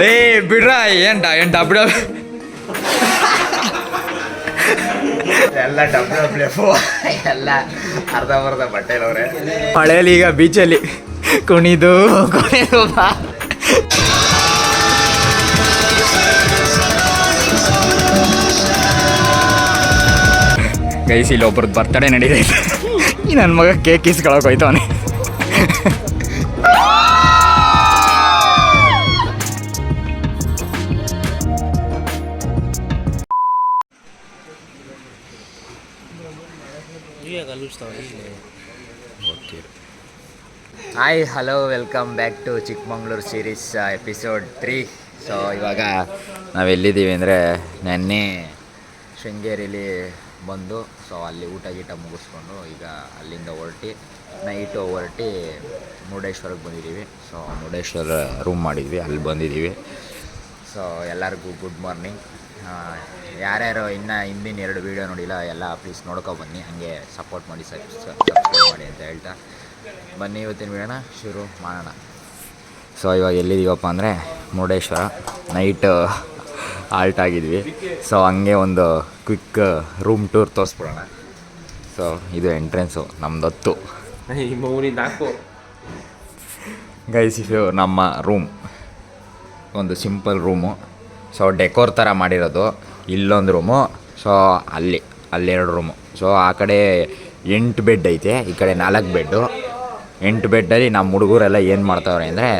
ಲೇ ಬಿಡ್ರ ಏನ್ ಡಬ್ ಎಲ್ಲ ಡಬ್ಲ್ಯೂ ಎಲ್ಲ ಅರ್ಧಂಬರ್ಧ ಬಟ್ಟೆಲವ್ರೆ. ಮಳೆಯಲ್ಲಿ ಈಗ ಬೀಚಲ್ಲಿ ಕುಣಿದು ಬಾ. ಗೈಸ್ ಇಲ್ಲಿ ಒಬ್ರದ್ದು ಬರ್ತಡೇ ನಡೀತೈತೆ. ಈ ನನ್ನ ಮಗ ಕೇಕ್ ಇಸ್ಕೊಳಕ್ಕೆ ಹೋಯ್ತವನೆ. Hi hello welcome back to Chikkamagaluru series episode 3. So ಇವಾಗ ನಾವೆಲ್ಲಿದ್ದೀವಿ ಅಂದರೆ ನೆನ್ನೆ ಶೃಂಗೇರಿಲಿ ಬಂದು ಸೊ ಅಲ್ಲಿ ಊಟ ಗೀಟ ಮುಗಿಸ್ಕೊಂಡು ಈಗ ಅಲ್ಲಿಂದ ನೈಟು ಮುರುಡೇಶ್ವರಕ್ಕೆ ಬಂದಿದ್ದೀವಿ. ಸೊ ಮುರುಡೇಶ್ವರ ರೂಮ್ ಮಾಡಿದ್ವಿ, ಅಲ್ಲಿ ಬಂದಿದ್ದೀವಿ. ಸೊ ಎಲ್ಲರಿಗೂ ಗುಡ್ ಮಾರ್ನಿಂಗ್. ಯಾರ್ಯಾರು ಇನ್ನೂ ಹಿಂದಿನ 2 ವೀಡಿಯೋ ನೋಡಿಲ್ಲ ಎಲ್ಲ ಪ್ಲೀಸ್ ನೋಡ್ಕೊಬನ್ನಿ, ಹಾಗೆ ಸಪೋರ್ಟ್ ಮಾಡಿ, ಸಬ್ಸ್ಕ್ರೈಬ್ ಮಾಡಿ ಅಂತ ಹೇಳ್ತಾ ಬನ್ನಿ ಇವತ್ತಿನ ವೀಡಿಯೋನ ಶುರು ಮಾಡೋಣ. ಸೊ ಇವಾಗ ಎಲ್ಲಿದ್ದೀವಪ್ಪ ಅಂದರೆ ಮುರುಡೇಶ್ವರ. ನೈಟ್ ಆಲ್ಟ್ ಆಗಿದ್ವಿ. ಸೊ ಹಂಗೆ ಒಂದು ಕ್ವಿಕ್ ರೂಮ್ ಟೂರ್ ತೋರಿಸ್ಬಿಡೋಣ. ಸೊ ಇದು ಎಂಟ್ರೆನ್ಸು ನಮ್ಮದೊತ್ತು ಗೈಸ್. ಇದು ನಮ್ಮ ರೂಮ್, ಒಂದು ಸಿಂಪಲ್ ರೂಮು. ಸೊ ಡೆಕೋರ್ ಥರ ಮಾಡಿರೋದು. ಇಲ್ಲೊಂದು ರೂಮು, ಸೊ ಅಲ್ಲೆರಡು ರೂಮು. ಸೊ ಆ ಕಡೆ 8 ಬೆಡ್ ಐತೆ, ಈ ಕಡೆ 4 ಬೆಡ್ಡು. 8 ಬೆಡ್ಡಲ್ಲಿ ನಮ್ಮ ಹುಡುಗರೆಲ್ಲ ಏನು ಮಾಡ್ತಾವ್ರೆ ಅಂದರೆ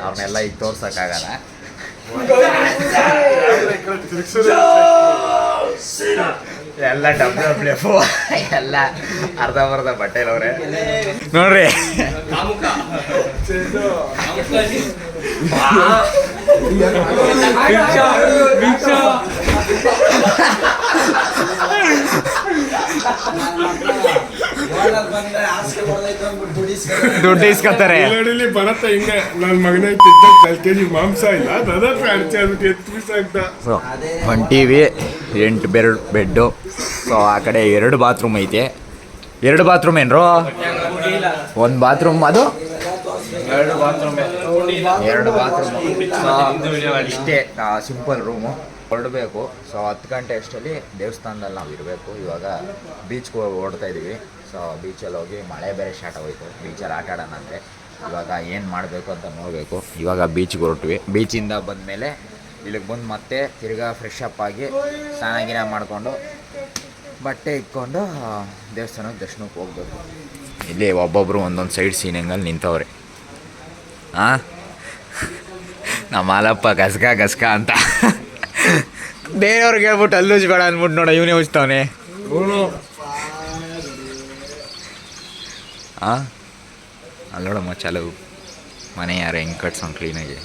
ಅವ್ರನ್ನೆಲ್ಲ ಈಗ ತೋರ್ಸೋಕ್ಕಾಗಲ್ಲ. ಎಲ್ಲ ಡಬ್ಲ್ಯೂ ಎಲ್ಲ ಅರ್ಧಂಬರ್ಧ ಬಟ್ಟೆಲವ್ರೆ ನೋಡ್ರಿ. ದುಡ್ಡು ಇಸ್ಕೊತಾರೆ. ಬರತ್ತೆ ಹಿಂಗೆ ನನ್ನ ಮಗನ 4 kg ಮಾಂಸ ಇಲ್ಲ, ಒಂದು ಟಿವಿ, 8 ಬೆಡ್ಡು. ಸೊ ಆ ಕಡೆ 2 ಬಾತ್ರೂಮ್ ಐತೆ. 2 ಬಾತ್ರೂಮ್ ಏನ್ರು? 1 ಬಾತ್ರೂಮ್, ಅದು 2 ಬಾತ್ರೂಮ್. ಇಷ್ಟೇ ಸಿಂಪಲ್ ರೂಮು. ಹೊರಡಬೇಕು. ಸೊ 10 ಗಂಟೆ ಅಷ್ಟರಲ್ಲಿ ದೇವಸ್ಥಾನದಲ್ಲಿ ನಾವು ಇರಬೇಕು. ಇವಾಗ ಬೀಚ್ಗೆ ಓಡ್ತಾ ಇದ್ದೀವಿ. ಸೊ ಬೀಚಲ್ಲಿ ಹೋಗಿ ಮಳೆ ಬೇರೆ ಸ್ಟಾರ್ಟ್ ಆಗೋಯ್ತು. ಬೀಚಲ್ಲಿ ಆಟ ಆಡೋಣ ಅಂದರೆ ಇವಾಗ ಏನು ಮಾಡಬೇಕು ಅಂತ ನೋಡಬೇಕು. ಇವಾಗ ಬೀಚ್ಗೆ ಹೊರಟ್ವಿ. ಬೀಚಿಂದ ಬಂದಮೇಲೆ ಇಲ್ಲಿಗೆ ಬಂದು ಮತ್ತೆ ತಿರ್ಗಾ ಫ್ರೆಶ್ ಅಪ್ ಆಗಿ ಸ್ನಾನ ಮಾಡಿಕೊಂಡು ಬಟ್ಟೆ ಇಟ್ಕೊಂಡು ದೇವಸ್ಥಾನಕ್ಕೆ ದರ್ಶನಕ್ಕೆ ಹೋಗ್ಬೇಕು. ಇಲ್ಲಿ ಒಬ್ಬೊಬ್ಬರು ಒಂದೊಂದು ಸೈಡ್ ಸೀನಿಂಗಲ್ಲಿ ನಿಂತವ್ರೆ. ನಮ್ಮ ಮಾಲಪ್ಪ ಗಸ್ಕ ಅಂತ ಬೇರೆಯವ್ರಿಗೆ ಹೇಳ್ಬಿಟ್ಟು ಅಲ್ಲಿ ಉಜ್ಬೇಡ ಅಂದ್ಬಿಟ್ಟು ನೋಡ ಇವನೇ ಉಜ್ತಾವನೆ. ಅಲ್ಲೋಡಮ್ಮ ಚಲೋ ಮನೆ ಯಾರು ಹೆಂಗೆ ಕಟ್ಸೋಣ ಕ್ಲೀನಾಗಿ.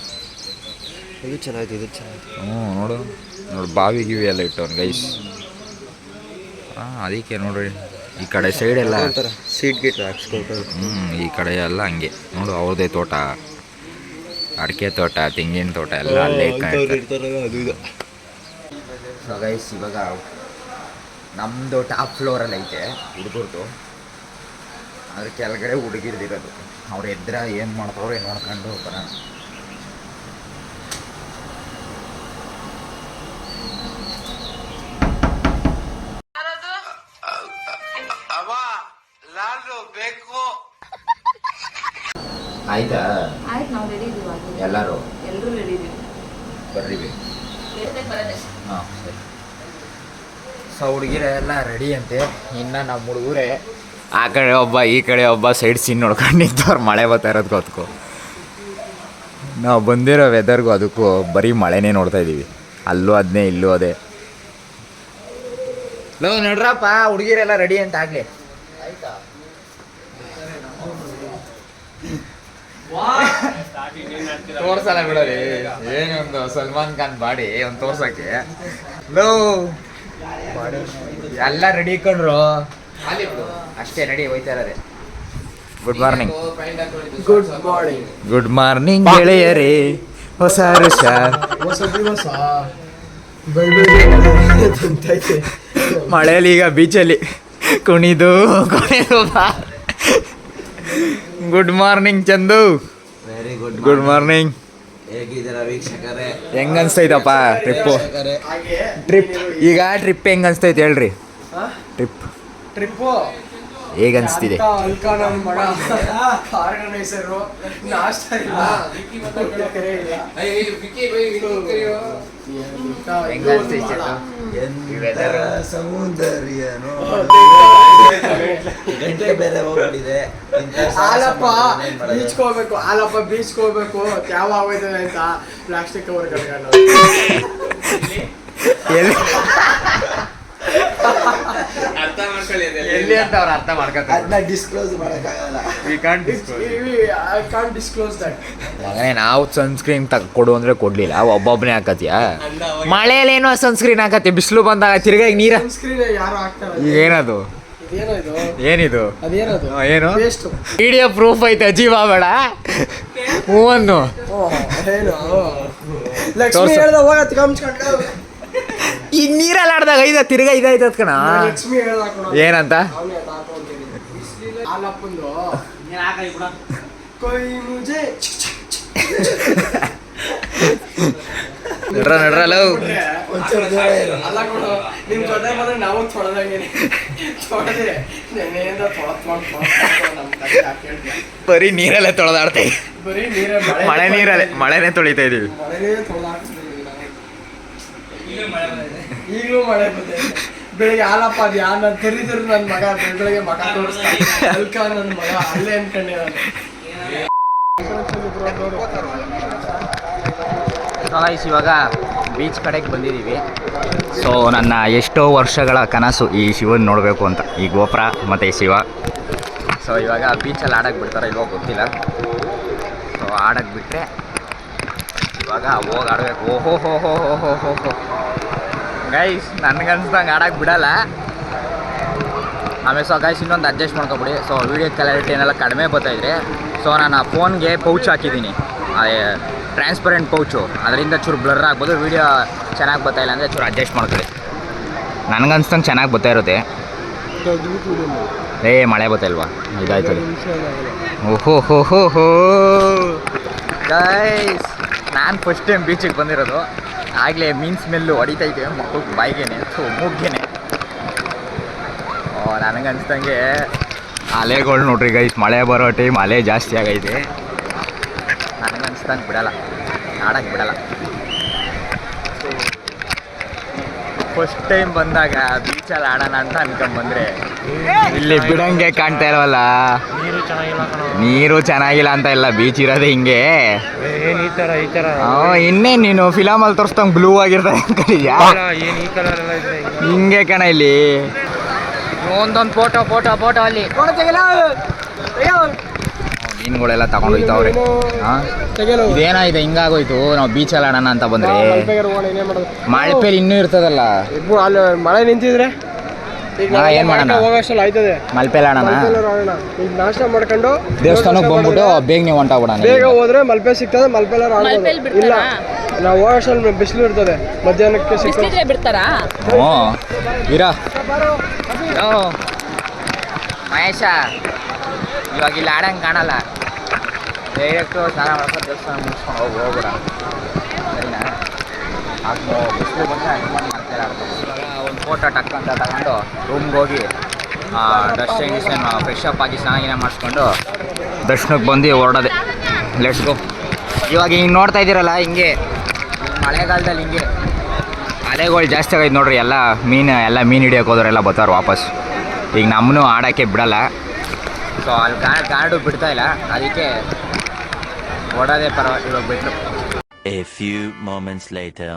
ಇದು ಚೆನ್ನಾಗಿದೆ. ನೋಡು ಬಾವಿ ಗಿವಿ ಎಲ್ಲ ಇಟ್ಟವನು ಗೈಸ್. ಅದಕ್ಕೆ ನೋಡ್ರಿ ಈ ಕಡೆ ಸೈಡ್ ಎಲ್ಲ ಸೀಟ್ ಗೀಟ್ ಹಾಕ್ಸ್ಕೊಳ್ತಾರೆ. ಈ ಕಡೆ ಎಲ್ಲ ಹಂಗೆ ನೋಡು. ಅವ್ರದ್ದೇ ತೋಟ, ಅಡಿಕೆ ತೋಟ, ತೆಂಗಿನ ತೋಟ ಎಲ್ಲ ಅಲ್ಲೇ ಇಟ್ಕೊಂಡಿರ್ತಾರೆ. ಸೊ ಗೈಸ್ ಇವಾಗ ನಮ್ಮದು ಟಾಪ್ ಫ್ಲೋರಲ್ಲಿ ಐತೆ ಹುಡುಗರ್ದು, ಅದ್ರ ಕೆಳಗಡೆ ಹುಡುಗಿರ್ದಿರೋದು. ಅವ್ರು ಎದ್ರ ಏನು ಮಾಡ್ತಾವ್ರೆ ನೋಡ್ಕೊಂಡು ಬರೋಣ. ಆಯ್ತಾ? ಎಲ್ಲರೂ ಬರ್ರಿ. ಹಾಂ ಸರಿ. ಸೊ ಹುಡುಗಿರ ಎಲ್ಲ ರೆಡಿ ಅಂತೆ. ಇನ್ನು ನಮ್ಮ ಹುಡುಗರೇ ಆ ಕಡೆ ಒಬ್ಬ ಈ ಕಡೆ ಒಬ್ಬ ಸೈಡ್ ಸೀನ್ ನೋಡ್ಕೊಂಡು ನಿಂತವ್ರು. ಮಳೆ ಬರ್ತಾ ಇರೋದಕ್ಕೂ ಅದಕ್ಕೂ ನಾವು ಬಂದಿರೋ ವೆದರ್ಗೂ ಅದಕ್ಕೂ ಬರೀ ಮಳೆನೇ ನೋಡ್ತಾ ಇದ್ದೀವಿ. ಅಲ್ಲೂ ಅದನ್ನೇ ಇಲ್ಲೂ ಅದೇ. ನೋಡ್ರಪ್ಪ ಹುಡುಗಿರೆಲ್ಲ ರೆಡಿ ಅಂತ ಆಗಲಿ. ಆಯ್ತಾ? ತೋರ್ಸಲ್ಲ ಬಿಡೋರಿ. ಏನೊಂದು ಸಲ್ಮಾನ್ ಖಾನ್ ಬಾಡಿ ಒಂದು ತೋರ್ಸಕ್ಕೆ. ಎಲ್ಲ ರೆಡಿ ಇಟ್ಕೊಂಡ್ರು ಅಷ್ಟೇ. ರೆಡಿ ಹೋಯ್ತಾ ಇರೋದೆ. Good morning. ಗುಡ್ ಮಾರ್ನಿಂಗ್ ಗೆಳೆಯರೇ. ಹೊಸ ವರ್ಷ ಮಳೆಯಲ್ಲಿ ಈಗ ಬೀಚಲ್ಲಿ ಕುಣಿದು ಬಾ. Good morning Chandu. Very good. Good morning. ಹೇಗಿದ್ದೀರಾ ವೀಕ್ಷಕರೇ? ಹೆಂಗ್ ಅನ್ಸ್ತೈತಪ್ಪ ಟ್ರಿಪ್ಪು? ಟ್ರಿಪ್ ಈಗ ಟ್ರಿಪ್ ಹೆಂಗ್ ಅನ್ಸ್ತೈತೆ ಹೇಳ್ರಿ? ಟ್ರಿಪ್ಪು ಹೇಗೆ ಅನಿಸ್ತಿದೆ? ಆರ್ಗನೈಸರು ನಾಷ್ಟ ಇಲ್ಲ, ಹೆಂಗ್ ಅನ್ಸ್ತೈತೆ ಸೌಂದರ್ಯನು ಗಂಟೆ ಬೇರೆ ಹೋಗ್ಬಿಟ್ಟಿದೆ. ಹಾಲಪ್ಪ ಬೀಚ್ಗೆ ಹೋಗ್ಬೇಕು, ಹಾಲಪ್ಪ ಬೀಚ್ಗೆ ಹೋಗ್ಬೇಕು, ಯಾವ ಆಗೋಯ್ತದೆ ಅಂತ ಪ್ಲಾಸ್ಟಿಕ್ ಕವರ್ ಕಟ್ಕೊಂಡು ಎಲ್ಲಿ ಅಂತ ಅವ್ರು ಅರ್ಥ ಮಾಡ್ಕೊತಾರೆ. ಅದನ್ನ ಡಿಸ್ಕ್ಲೋಸ್ ಮಾಡೋಕ್ಕಾಗಲ್ಲ. ಮಗನೇ ನಾವು ಸನ್ಸ್ಕ್ರೀನ್ ಕೊಡು ಅಂದ್ರೆ ಕೊಡ್ಲಿಲ್ಲ, ಒಬ್ಬೊಬ್ಬನೇ ಹಾಕತ್ತೀಯ. ಮಳೆಯಲ್ಲೇನೋ ಸನ್ಸ್ಕ್ರೀನ್ ಹಾಕತ್ತಿ, ಬಿಸಿಲು ಬಂದಾಗ ತಿರ್ಗಾ ಈಗ ನೀರ ಯಾರು ಹಾಕ್ತಾರೆ. ಈಗ ಏನದು ಏನಿದು ಅದೇನದು ಏನು ವೇಸ್ಟ್ ವಿಡಿಯೋ ಪ್ರೂಫ್ ಐತೆ ಅಜೀವ ಬೇಡ ಹೂವನ್ನು ಏನು ಲಕ್ಷ್ಮಿ ಹೇಳ್ದ ಹೋಗತ್ ಕಮ್ಸ್ಕೊಂಡು ಈಗ ನೀರಲ್ಲಿ ಆಡ್ದಾಗ ತಿರ್ಗಾ ಇದಾಯ್ತದ ಕಣ. ಲಕ್ಷ್ಮಿ ಹೇಳ್ದ ಏನಂತ ಹಾಲಪ್ಪಂದು ಕೊಯ್ ಮುಜೆ ನಡ್ರಲ್ಲ ಅಲ್ಲ ಕೊಡು ನಿಮ್ ಜೊತೆ ಬಂದ್ರೆ ನಾವು ತೊಳೆದಂಗೇನೆ ತೊಳೆದ್ರೆ ನೆನೆಯಿಂದ ಬರೀ ನೀರಲ್ಲೇ ತೊಳೆದಾಡ್ತಾ ಬರೀ ನೀರೇ ಮಳೆನೇ ತೊಳಿತಾ ಇದೀವಿ. ಮಳೆನೇ ತೊಳೆದಾಡ್ತಿದ್ದೀವಿ ಈಗಲೂ ಮಳೆ ಬಂದೆ. ಬೆಳಿಗ್ಗೆ ಹಾಲಪ್ಪ ಅದು ಯಾ ನಾನು ತೆರಿದ್ರು ನನ್ನ ಮಗ ಬೆಳಗ್ಗೆ ಮಗ ತೋರಿಸ್ತಾನೆ ಅಲ್ಕ ನನ್ನ ಮಗ ಅಲ್ಲೇ ಅನ್ಕೊಂಡೆ ನಾನು. ಇವಾಗ ಬೀಚ್ ಕಡೆಗೆ ಬಂದಿದ್ದೀವಿ. ಸೊ ನನ್ನ ಎಷ್ಟೋ ವರ್ಷಗಳ ಕನಸು ಈ ಶಿವನ್ ನೋಡಬೇಕು ಅಂತ, ಈ ಗೋಪುರ ಮತ್ತು ಈ ಶಿವ. ಸೊ ಇವಾಗ ಬೀಚಲ್ಲಿ ಆಡಕ್ಕೆ ಬಿಡ್ತಾರೆ ಇಲ್ವೋ ಗೊತ್ತಿಲ್ಲ. ಸೊ ಆಡಕ್ಕೆ ಬಿಟ್ಟರೆ ಇವಾಗ ಹೋಗಿ ಆಡಬೇಕು. ಓಹೋ ಹೋ ಹೋ ಹೋ ಹೋ ಹೋ ಹೋ ಗೈಸ್, ನನಗನ್ಸ್ದಂಗೆ ಆಡಕ್ಕೆ ಬಿಡಲ್ಲ. ಆಮೇಲೆ ಸೊ ಗೈಸ್ ಇನ್ನೊಂದು ಅಡ್ಜಸ್ಟ್ ಮಾಡ್ಕೊಬಿಡಿ. ಸೊ ವೀಡಿಯೋ ಕ್ಲಾರಿಟಿ ಏನೆಲ್ಲ ಕಡಿಮೆ ಬರ್ತಾಯಿದ್ರೆ ಸೊ ನಾನು ಆ ಫೋನ್ಗೆ ಪೌಚ್ ಹಾಕಿದ್ದೀನಿ, ಅದೇ ಟ್ರಾನ್ಸ್ಪರೆಂಟ್ ಪೌಚು, ಅದರಿಂದ ಚೂರು ಬ್ಲರ್ ಆಗ್ಬೋದು. ವೀಡಿಯೋ ಚೆನ್ನಾಗಿ ಬರ್ತಾಯಿಲ್ಲ ಅಂದರೆ ಚೂರು ಅಡ್ಜಸ್ಟ್ ಮಾಡ್ಕೊಳ್ಳಿ. ನನಗನ್ಸ್ದಂಗೆ ಚೆನ್ನಾಗಿ ಬರ್ತಾ ಇರುತ್ತೆ. ಮಳೆ ಬರ್ತಾಯಿಲ್ವಾ? ಇದಾಯ್ತದೆ. ಓಹೋ ಹೋ ಹೋ ಹೋ ಗೈಸ್, ನಾನು ಫಸ್ಟ್ ಟೈಮ್ ಬೀಚಿಗೆ ಬಂದಿರೋದು. ಆಗಲೇ ಮೀನ್ ಸ್ಮೆಲ್ಲು ಹೊಡಿತೈತೆ ಮಕ್ಕಳು ಬಾಯಿಗೇನೆ ಮೂಗ್ಗೇನೆ. ನನಗನ್ಸ್ದಂಗೆ ಅಲೆಗಳು ನೋಡ್ರಿ ಗೈಸ್, ಮಳೆ ಬರೋ ಟೈಮ್ ಅಲೆ ಜಾಸ್ತಿ ಆಗೈತೆ. ನನಗನ್ಸ್ದಂಗೆ ಬಿಡಲ್ಲ, ಆಡಕ್ಕೆ ಬಿಡಲ್ಲ. ಫಸ್ಟ್ ಟೈಮ್ ಬಂದಾಗ ಬೀಚಲ್ಲಿ ಆಡೋಣ ಅಂತ ಅನ್ಕೊಂಡ್ಬಂದ್ರೆ ಇಲ್ಲಿ ಬಿಡಂಗೆ ಕಾಣ್ತಾ ಇರೋಲ್ಲ. ನೀರು ಚೆನ್ನಾಗಿಲ್ಲ ಅಂತ ಇಲ್ಲ, ಬೀಚ್ ಇರೋದೇ ಹಿಂಗೆ. ಇನ್ನೇನು ನೀನು ಫಿಲಮಲ್ಲಿ ತೋರಿಸ್ದಂಗೆ ಬ್ಲೂ ಆಗಿರ್ತಾರೆ ಅನ್ಕೊಂಡಿದ್ಯಾ? ಹಿಂಗೆ ಕಣ ಇಲ್ಲಿ ಒಂದೊಂದು ಫೋಟೋ ಅಲ್ಲಿ ಮೀನುಗಳೆಲ್ಲ ತಗೊಂಡು ಹೋಯ್ತಾವ್ರೆ. ಇದೇನಾಗಿದೆ ಹಿಂಗಾಗೋಯ್ತು? ನಾವು ಬೀಚಲ್ಲಿ ಆಡೋಣ ಅಂತ ಬಂದ್ರೆ ಮಳೆಪೇಲಿ ಇನ್ನೂ ಇರ್ತದಲ್ಲ. ಮಳೆ ನಿಂತಿದ್ರೆ ಏನ್ ಮಾಡೋಣ? ಹೋಗೋಷ್ಟಲ್ಲ ಆಯ್ತದೆ. ಮಲ್ಪೆಲ್ ಆಡೋಣ. ಈಗ ನಾಷ್ಟ ಮಾಡ್ಕೊಂಡು ದೇವಸ್ಥಾನಕ್ಕೆ ಬಂದ್ಬಿಟ್ಟು ಬೇಗ ನೀವು ಹೊಂಟಾಗ್ಬಿಡೋಣ. ಬೇಗ ಹೋದ್ರೆ ಮಲ್ಪೆ ಸಿಗ್ತದೆ, ಮಲ್ಪೆಲ್ಲ ಆಡ್ಬೋದು. ಇಲ್ಲ ನಾವು ಹೋಗೋಷ್ಟಲ್ಲಿ ಬಿಸಿಲು ಇರ್ತದೆ, ಮಧ್ಯಾಹ್ನಕ್ಕೆ ಸಿಗ್ತದೆ ಬಿಡ್ತಾರಾ? ಹ್ಞೂ ಇರ ಮಹೇಶ, ಇವಾಗ ಇಲ್ಲಿ ಆಡಂಗೆ ಕಾಣಲ್ಲ. ಡೈರೆಕ್ಟು ಸ್ನಾನ ಮಾಡ್ಕೊಂಡು ದೇವಸ್ಥಾನ ಮುಗಿಸ್ಕೊಂಡು ಹೋಗ್ಬಿಡ ಸರಿನಾ? ಅದು ಬಿಸಿಲು ಬಂದರೆ ಹನುಮಾನ್ ಮಾಡ್ತಾರೆ ಆಡ್ತಾರೆ. ಇವಾಗ ಒಂದು ಫೋಟೋ ಟಕ್ ಅಂತ ತಗೊಂಡು ರೂಮ್ಗೆ ಹೋಗಿ ಡ್ರೆಸ್ಸಿಂಗ್ ಫ್ರೆಶ್ ಅಪ್ ಆಗಿ ಸ್ನಾನ ಮಾಡಿಸ್ಕೊಂಡು ದರ್ಶನಕ್ಕೆ ಬಂದು ಹೊರಡೋದೆ. Let's go. ಇವಾಗ ಹಿಂಗೆ ನೋಡ್ತಾ ಇದ್ದೀರಲ್ಲ, ಹಿಂಗೆ ಮಳೆಗಾಲದಲ್ಲಿ ಹಿಂಗೆ ಅಲೆಗಳು ಜಾಸ್ತಿ ಆಗೈತೆ ನೋಡ್ರಿ. ಎಲ್ಲ ಮೀನು ಹಿಡಿಯೋಕೆ ಹೋದವರೆಲ್ಲ ಬರ್ತಾರೆ ವಾಪಸ್. ಈಗ ನಮ್ಮನ್ನು ಆಡೋಕ್ಕೆ ಬಿಡಲ್ಲ. ಸೊ ಅಲ್ಲಿ ಗಾರ್ಡು ಬಿಡ್ತಾಯಿಲ್ಲ, ಅದಕ್ಕೆ ಓಡೋದೇ ಪರವಾಗಿ ಇವಾಗ ಬಿಟ್ಟರು. A few moments later.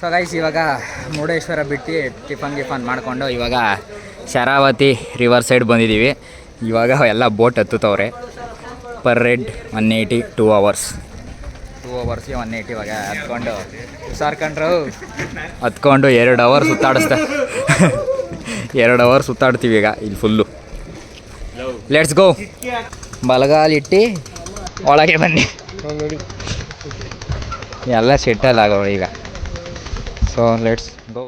So guys ಇವಾಗ ಮುರುಡೇಶ್ವರ ಬಿಟ್ಟು ಟಿಫನ್ ಮಾಡಿಕೊಂಡು ಇವಾಗ ಶರಾವತಿ ರಿವರ್ ಸೈಡ್ ಬಂದಿದ್ದೀವಿ. ಇವಾಗ ಎಲ್ಲ ಬೋಟ್ ಹತ್ತುತ್ತವ್ರೆ. ಪರ್ ಹೆಡ್ 180 2 hours 2 hours 180 ಇವಾಗ ಹತ್ಕೊಂಡು ಹುಷಾರ್ಕೊಂಡ್ರು ಹತ್ಕೊಂಡು 2 hour ಸುತ್ತಾಡಿಸ್ದೆ 2 hour ಸುತ್ತಾಡ್ತೀವಿ ಈಗ ಇಲ್ಲಿ ಫುಲ್ಲು. Let's go. ಬಲಗಾಲಿಟ್ಟು ಒಳಗೆ ಬನ್ನಿ. ಎಲ್ಲ ಸೆಟಲ್ ಆಗೋ ಈಗ. So let's go.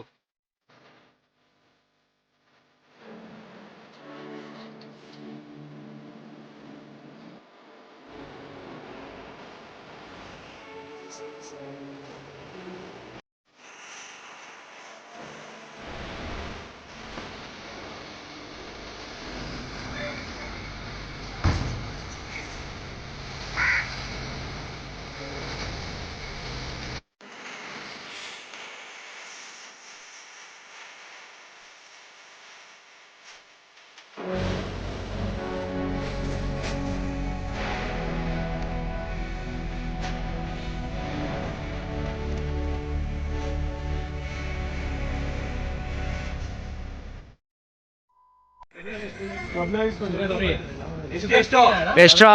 ಎಷ್ಟು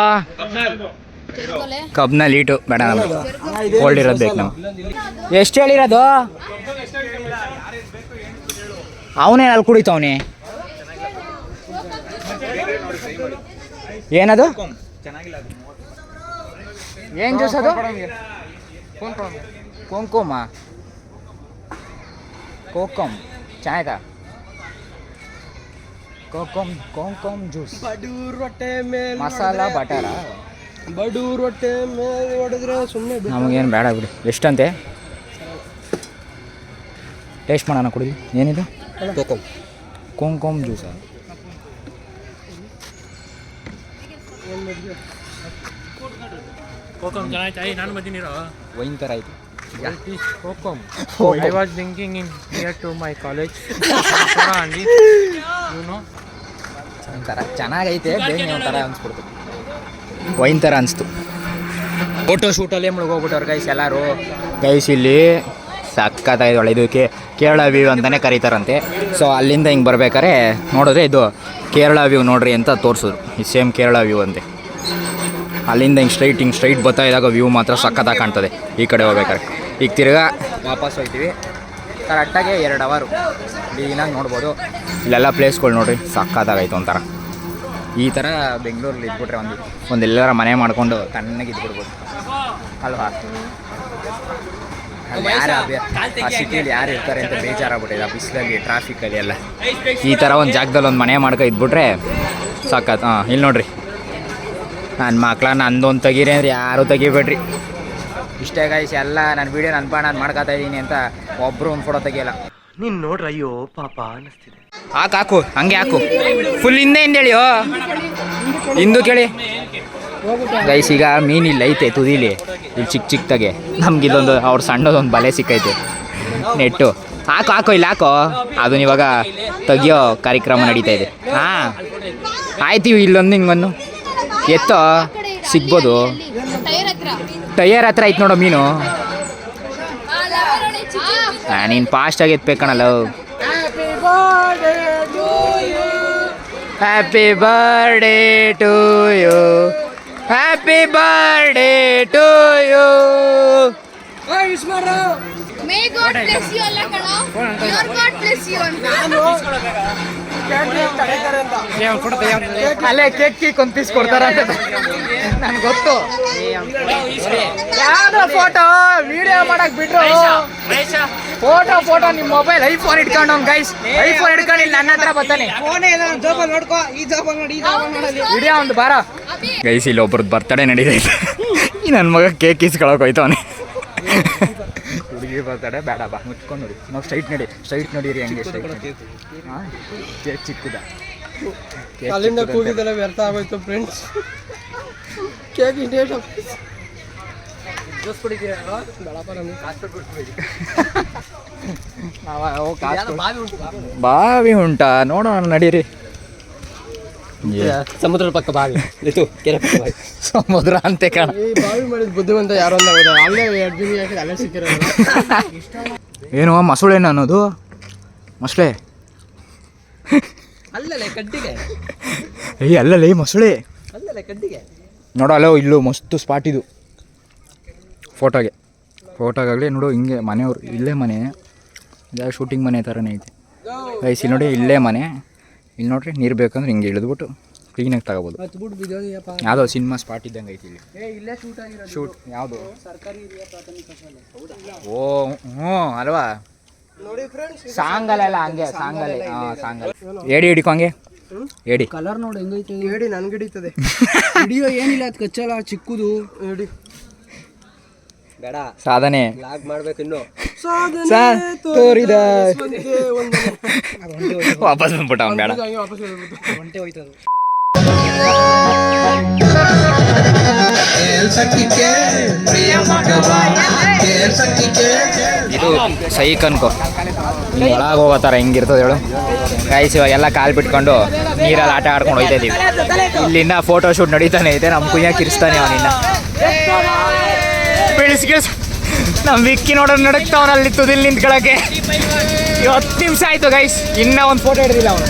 ಕಬ್ನಲ್ಲಿ ಈಟು ಬೇಡ ನಮ್ಗೆ ಕೋಲ್ಡ್ ಇರೋದು ಬೇಕು ನಮ್ಗೆ. ಎಷ್ಟು ಹೇಳಿರೋದು? ಅವನೇ ಅಲ್ಲಿ ಕುಡಿತವನಿ. ಏನದು ಏನು ಜ್ಯೂಸ್ ಅದು? ಕುಂಕುಮ ಕೋಕಮ್ ಚೆನ್ನಾಯ್ತಾ? ಕೋಕಮ್ ಜ್ಯೂಸ್ ಬಡೂರ್ ಹೊಟ್ಟೆ ಮೇಲೆ ಮಸಾಲ ಬಟರ. ಬಡೂರ್ ಹೊಟ್ಟೆ ಮೇಲೆ ಹೊಡೆದ್ರೆ ಸುಮ್ಮನೆ ನಮಗೇನು ಬೇಡ ಬಿಡಿ. ಎಷ್ಟಂತೆ? ಟೇಸ್ಟ್ ಮಾಡೋಣ ಕುಡಿ. ಏನಿದು? ಕೋಕಮ್ ಜ್ಯೂಸಾ? Kokom jangan ನಾನು ಮದಿನಿರೋ ವೈನ್ ಥರ ಆಯಿತು. Kokom. I was drinking in near to my college. Andy, you know. ಒಂಥರ ಚೆನ್ನಾಗೈತೆ. ಬೇಗ ಒಂಥರ ಅನ್ಸ್ಬಿಡ್ತು. ವೈನ್ ಥರ ಅನಿಸ್ತು. ಫೋಟೋ ಶೂಟಲ್ಲೇ ಮುಳುಗೋಗ್ಬಿಟ್ಟವ್ರು ಗೈಸ್ ಎಲ್ಲರೂ. ಗೈಸ್ ಇಲ್ಲಿ ಸಕ್ಕತ್ತಾಗಿದೆ. ಒಳ್ಳೆ ಇದು ಕೇರಳ ವ್ಯೂ ಅಂತಲೇ ಕರೀತಾರಂತೆ. ಸೊ ಅಲ್ಲಿಂದ ಹಿಂಗೆ ಬರ್ಬೇಕಾದ್ರೆ ನೋಡಿದ್ರೆ ಇದು ಕೇರಳ ವ್ಯೂ ನೋಡ್ರಿ ಅಂತ ತೋರಿಸಿದ್ರು. ಇದು ಸೇಮ್ ಕೇರಳ ವ್ಯೂ ಅಂತೆ. ಅಲ್ಲಿಂದ ಹಿಂಗೆ ಸ್ಟ್ರೈಟ್ ಬರ್ತಾ ಇದ್ದಾಗ ವ್ಯೂ ಮಾತ್ರ ಸಕ್ಕತ್ತಾಗಿ ಕಾಣ್ತದೆ ಈ ಕಡೆ ಹೋಗ್ಬೇಕಾದ್ರೆ. ಈಗ ತಿರ್ಗಾ ವಾಪಸ್ ಹೋಗ್ತೀವಿ. ಕರೆಕ್ಟಾಗಿ 2 hour ಕ್ಲೀನಾಗಿ ನೋಡ್ಬೋದು. ಇಲ್ಲೆಲ್ಲ ಪ್ಲೇಸ್ಗಳು ನೋಡಿರಿ ಸಕ್ಕತ್ತಾಗೈತೆ ಒಂಥರ. ಈ ಥರ ಬೆಂಗಳೂರಲ್ಲಿ ಇದ್ಬಿಟ್ರೆ ಒಂದೆಲ್ಲರ ಮನೆ ಮಾಡಿಕೊಂಡು ತಣ್ಣಗೆ ಇದ್ಬಿಡ್ಬೋದು ಅಲ್ವಾ? ಅಲ್ಲಿ ಆ ಸಿಟಿಯಲ್ಲಿ ಯಾರು ಇರ್ತಾರೆ ಅಂತ ಬೇಜಾರಾಗ್ಬಿಟ್ಟಿದೆ. ಬಿಸಿಲಲ್ಲಿ ಟ್ರಾಫಿಕಲ್ಲಿ ಎಲ್ಲ ಈ ಥರ ಒಂದು ಜಾಗದಲ್ಲಿ ಒಂದು ಮನೆ ಮಾಡ್ಕೊ ಇದ್ಬಿಟ್ರೆ ಸಕ್ಕತ್. ಇಲ್ಲಿ ನೋಡ್ರಿ ನನ್ನ ಮಕ್ಳ ನಂದೊಂದು ತೆಗೀರಿ ಅಂದರೆ ಯಾರೂ ತೆಗಿಬೇಡ್ರಿ. ಇಷ್ಟೇ ಗೈಸ್ ಎಲ್ಲ ನನ್ನ ವೀಡಿಯೋ ನಾನು ಮಾಡ್ಕೊತಾ ಇದ್ದೀನಿ ಅಂತ ಒಬ್ಬರು ಒಂದು ಫೋಟೋ ತೆಗಿಯಲ್ಲ. ನೀನು ನೋಡ್ರಿ ಅಯ್ಯೋ ಪಾಪ ಅನ್ನಿಸ್ತಿದೆ. ಹಾಕು ಹಂಗೆ ಹಾಕು. ಫುಲ್ ಹಿಂದೆ ಹೇಳಿಯೋ ಹಿಂದೂ ಕೇಳಿ ಗೈಸ್. ಈಗ ಮೀನಿಲ್ಲ ಐತೆ ತುದಿಲಿ ಇಲ್ಲಿ ಚಿಕ್ಕದಾಗೆ. ನಮ್ಗೆ ಇದೊಂದು ಅವ್ರ ಸಣ್ಣದೊಂದು ಬಲೆ ಸಿಕ್ಕೈತೆ ನೆಟ್ಟು. ಹಾಕು ಇಲ್ಲಿ ಹಾಕೋ. ಅದನ್ನ ಇವಾಗ ತೆಗಿಯೋ ಕಾರ್ಯಕ್ರಮ ನಡೀತಾ ಇದೆ. ಹಾಂ ಆಯ್ತೀವಿ. ಇಲ್ಲೊಂದು ಹಿಂಗೊಂದು ಎತ್ತೋ ಸಿಗ್ಬೋದು. ಟೈಯರ್ ಹತ್ರ ಐತೆ ನೋಡೋ ಮೀನು. ನೀನು ಫಾಸ್ಟಾಗಿ ಎತ್ಬೇಕಣಲ್ಲ. Happy birthday to you, happy birthday to you. May God bless you alla kana. Your God bless you anta. ಅಲ್ಲೇ ಕೇಕ್ ಒಂದು ಪೀಸ್ ಕೊಡ್ತಾರಂತೆ ನನ್ಗೆ ಗೊತ್ತು. ಯಾವ್ದೋ ಫೋಟೋ ವಿಡಿಯೋ ಮಾಡಕ್ ಬಿಟ್ರು. ಫೋಟೋ ನಿಮ್ಮ ಮೊಬೈಲ್ ಐಫೋನ್ ಇಟ್ಕೊಂಡು ಗೈಸ್. ಐಫೋನ್ ಇಟ್ಕೊಂಡು ಇಲ್ಲಿ ನನ್ನ ಹತ್ರ ಬರ್ತಾನೆ. ವಿಡಿಯೋ ಒಂದು ಬಾರ ಗೈಸ್. ಇಲ್ಲಿ ಒಬ್ರದ್ದು ಬರ್ತಡೇ ನಡೀತೈತೆ. ಈ ನನ್ನ ಮಗ ಕೇಕ್ ಇಸ್ಕೊಳಕ್ ಹೋಯ್ತವನೆ. ಹುಡುಗಿ ಬರ್ತಾಡೆ ಬೇಡ ಬಾ ಮುಚ್ಕೊಂಡು ನೋಡಿ. ನಾವು ಸ್ಟ್ರೈಟ್ ನೋಡಿರಿ ಹಂಗೆ ಸ್ಟ್ರೈಟ್ ನೋಡಿ. ಹಾಂ ಕೇಕ್ ಚಿಕ್ಕದ. ಅಲ್ಲಿಂದ ಕೂಗಿದೆಲ್ಲ ವ್ಯರ್ಥ ಆಗೋಯ್ತು ಫ್ರೆಂಡ್ಸ್. ಕೇಕ್ ಇಂಡಿಯೇಟ್ ಜ್ಯೂಸ್ ಕುಡಿತೀರಾ? ಬೇಡಪ್ಪ ನಮಗೆ ಬಾವಿ ಉಂಟಾ ನೋಡೋಣ ನಡೀರಿ. ಸಮುದ್ರದ ಪಕ್ಕ ಬಾವಿ ಕೆರೆ ಪಕ್ಕ ಬಾವಿ. ಸಮುದ್ರ ಅಂತೆ ಕಾಣ. ಈ ಬಾವಿ ಮಾಡಿದ ಬುದ್ಧಿವಂತ ಯಾರು ಅಂತ ಅಲ್ಲೇ 2 ದಿನ ಅಲ್ಲೇ ಸಿಕ್ಕಿರೋದು. ಏನು ಮಸುಳೇನು ಅನ್ನೋದು? ಮೊಸಳೆ ಅಲ್ಲಲೇ ಕಡ್ಡಿಗೆ, ಏಯ್ ಅಲ್ಲಲ್ಲ ಈ ಮೊಸಳೆ ಅಲ್ಲಲೇ ಕಡ್ಡಿಗೆ. ನೋಡೋ ಅಲ್ಲೋ ಇಲ್ಲೂ ಮಸ್ತು ಸ್ಪಾಟ್ ಇದು ಫೋಟೋಗಾಗಲಿ. ನೋಡು ಹಿಂಗೆ ಮನೆಯವ್ರು, ಇಲ್ಲೇ ಮನೆ, ಇದಾಗ ಶೂಟಿಂಗ್ ಮನೆ ಥರನೇ ಐತೆ ಗೈಸ್. ಇಲ್ಲಿ ನೋಡಿ ಇಲ್ಲೇ ಮನೆ. ಇಲ್ಲಿ ನೋಡ್ರಿ ನೀರು ಬೇಕಂದ್ರೆ ಹಿಂಗೆ ಇಳಿದ್ಬಿಟ್ಟು ಕ್ಲೀನಾಗಿ ತಗೋಬೋದು. ಹತ್ಬಿಟ್ಟು ಬಿದ್ದೋದಿಯಪ್ಪ. ಯಾವುದೋ ಸಿನಿಮಾ ಸ್ಪಾಟ್ ಇದ್ದಂಗೆ ಐತಿ ಇಲ್ಲಿ. ಇಲ್ಲೇ ಶೂಟ್ ಆಗಿರೋದು. ಶೂಟ್ ಯಾವುದು? ಸರ್ಕಾರಿ ಹಿರಿಯ ಪ್ರಾಥಮಿಕ ಶಾಲೆ. ಓ ಹ್ಞೂ ಅಲ್ವಾ? ನೋಡಿ ಫ್ರೆಂಡ್ಸ್, ಸಾಂಗಲ್ಲ ಹಂಗೆ ಸಾಂಗಲ್ಲೇ. ಹಾಂ ಸಾಂಗಲ್ ಏಡಿ ಹಿಡಿಕೊ ಹಂಗೆ ಏಡಿ. ಕಲರ್ ನೋಡಿ ಹೆಂಗೈತೆ. ಏಡಿ ನನ್ಗೆ ಹಿಡಿತದೆ. ಹಿಡಿಯೋ ಏನಿಲ್ಲ, ಅದು ಕಚ್ಚಲ್ಲ, ಚಿಕ್ಕದು ಏಡಿ. ಬೇಡ ಸಾಧನೆ ಲಾಗ್ ಮಾಡ್ಬೇಕು ಇನ್ನು. ತೋರಿದ ವಾಪಸ್ ಬಂದ್ಬಿಟ್ಟ ಅವ್ನು. ಬೇಡ ವಾಪಸ್ ಒಂಟೆ ಹೋಯ್ತದು. ಇದು ಸೈಕ್ ಅನ್ಕೋ, ಹಿಂಗೆ ಒಳಗೆ ಹೋಗೋ ಥರ ಹೆಂಗಿರ್ತದೆ ಹೇಳು ಗೈಸ್. ಇವಾಗೆಲ್ಲ ಕಾಲು ಬಿಟ್ಕೊಂಡು ನೀರಲ್ಲಿ ಆಟ ಆಡ್ಕೊಂಡು ಹೋಗ್ತಾ ಇದೀವಿ. ಇಲ್ಲಿಂದ ಫೋಟೋ ಶೂಟ್ ನಡೀತಾನೆ ಐತೆ. ನಮ್ಮ ಕುಯ್ಯ ಕಿರಿಸ್ತಾನೆ ಅವನಿನ್ನ ಬೆಳೆಸ್ಗಿಳಿಸ್. ನಮ್ಮ ವಿಕ್ಕಿ ನೋಡೋದು ನಡಕ್ತಾವನಲ್ಲಿ ತುದಿಲ್ ನಿಂತ್ಕೊಳಕ್ಕೆ. 10 ನಿಮಿಷ ಆಯಿತು ಗೈಸ್, ಇನ್ನೂ ಒಂದು ಫೋಟೋ ಹಿಡ್ದಿಲ್ಲ ಅವನು.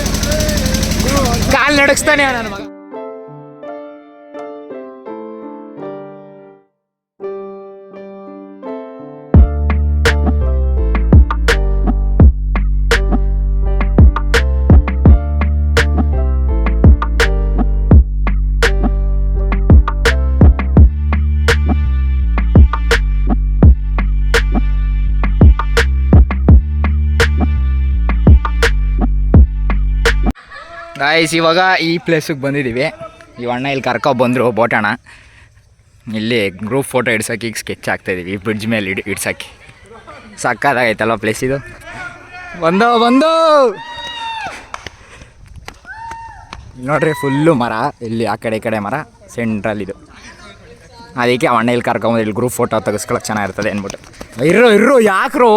ಕಾಲು ನಡಗಿಸ್ತಾನೆ ನನ್ನ ಮಗ. ಗಾಯ್ಸ್ ಇವಾಗ ಈ ಪ್ಲೇಸಿಗೆ ಬಂದಿದ್ದೀವಿ. ಈ ಅಣ್ಣ ಇಲ್ಲಿ ಕರ್ಕೊಬಂದರು ಬೋಟಣ್ಣ. ಇಲ್ಲಿ ಗ್ರೂಪ್ ಫೋಟೋ ಇಡ್ಸೋಕೆ ಈಗ ಸ್ಕೆಚ್ ಆಗ್ತಾಯಿದ್ದೀವಿ ಈ ಬ್ರಿಡ್ಜ್ ಮೇಲೆ ಇಡ್ಸೋಕ್ಕೆ. ಸಕ್ಕತ್ತಾಗೈತಲ್ವ ಪ್ಲೇಸ್ ಇದು. ಬಂದು ನೋಡ್ರಿ ಫುಲ್ಲು ಮರ, ಇಲ್ಲಿ ಆ ಕಡೆ ಈ ಕಡೆ ಮರ, ಸೆಂಟ್ರಲ್ ಇದು. ಅದಕ್ಕೆ ಅಣ್ಣ ಇಲ್ಲಿ ಕರ್ಕೊಂಬಂದು ಇಲ್ಲಿ ಗ್ರೂಪ್ ಫೋಟೋ ತೆಗೆಸ್ಕೊಳಕ್ಕೆ ಚೆನ್ನಾಗಿರ್ತದೆ ಅಂದ್ಬಿಟ್ಟು. ಇರ್ರು ಯಾಕ್ರೋ.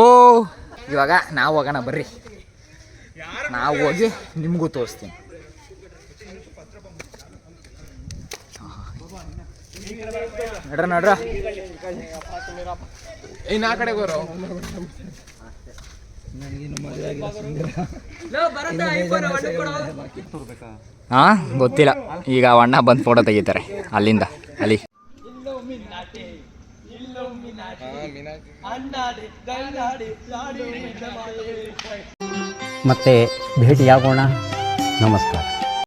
ಇವಾಗ ನಾವು ಹೋಗೋಣ ಬರ್ರಿ, ನಾವು ಹೋಗಿ ನಿಮಗೂ ತೋರಿಸ್ತೀನಿ. ನಡ್ರ ಇನ್ನು ಆ ಕಡೆ ಹೋರೋ. ಹಾಂ ಗೊತ್ತಿಲ್ಲ. ಈಗ ಅಣ್ಣ ಬಂದು ಫೋಟೋ ತೆಗಿತಾರೆ ಅಲ್ಲಿಂದ ಅಲ್ಲಿ. ಮತ್ತೆ ಭೇಟಿಯಾಗೋಣ. ನಮಸ್ಕಾರ.